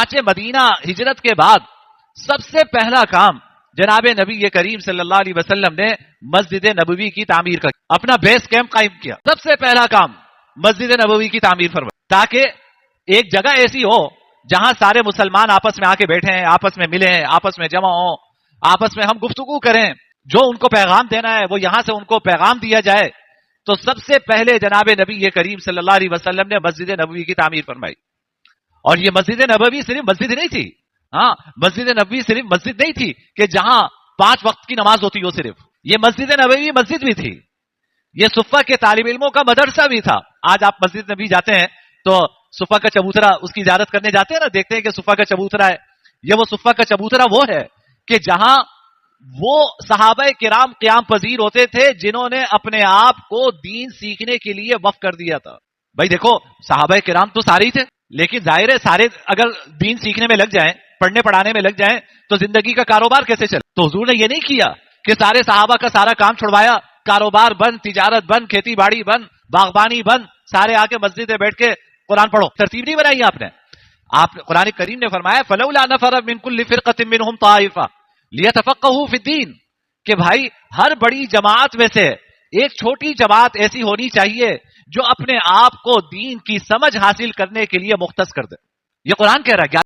چنانچہ مدینہ ہجرت کے بعد سب سے پہلا کام جناب نبی کریم صلی اللہ علیہ وسلم نے مسجد نبوی کی تعمیر کا اپنا بیس کیمپ قائم کیا. سب سے پہلا کام مسجد نبوی کی تعمیر فرمائی تاکہ ایک جگہ ایسی ہو جہاں سارے مسلمان آپس میں آ کے بیٹھے ہیں, آپس میں ملیں, آپس میں جمع ہوں, آپس میں ہم گفتگو کریں, جو ان کو پیغام دینا ہے وہ یہاں سے ان کو پیغام دیا جائے. تو سب سے پہلے جناب نبی کریم صلی اللہ علیہ وسلم نے مسجد نبوی کی تعمیر فرمائی. اور یہ مسجد نبوی صرف مسجد نہیں تھی, ہاں مسجد نبوی صرف مسجد نہیں تھی کہ جہاں 5 وقت کی نماز ہوتی ہو, صرف یہ مسجد نبوی مسجد بھی تھی, یہ صفہ کے طالب علموں کا مدرسہ بھی تھا. آج آپ مسجد نبی جاتے ہیں تو صفہ کا چبوترا اس کی زیارت کرنے جاتے ہیں نا, دیکھتے ہیں کہ صفہ کا چبوترا ہے. یہ وہ صفہ کا چبوترا وہ ہے کہ جہاں وہ صحابہ کرام قیام پذیر ہوتے تھے جنہوں نے اپنے آپ کو دین سیکھنے کے لیے وقف کر دیا تھا. بھائی دیکھو صحابہ کرام تو سارے ہی تھے, لیکن ظاہر ہے سارے اگر دین سیکھنے میں لگ جائیں, پڑھنے پڑھانے میں لگ جائیں تو زندگی کا کاروبار کیسے چلے؟ تو حضور نے یہ نہیں کیا کہ سارے صحابہ کا سارا کام چھڑوایا, کاروبار بند, تجارت بند, کھیتی باڑی بند, باغبانی بند, سارے آ کے مسجد میں بیٹھ کے قرآن پڑھو. ترتیب نہیں بنائی آپ نے. آپ قرآن کریم نے فرمایا فلولا نفر من كل فرقة منهم طائفة ليتفقهوا في الدين, کہ بھائی ہر بڑی جماعت میں سے ایک چھوٹی جماعت ایسی ہونی چاہیے جو اپنے آپ کو دین کی سمجھ حاصل کرنے کے لیے مختص کر دے. یہ قرآن کہہ رہا ہے.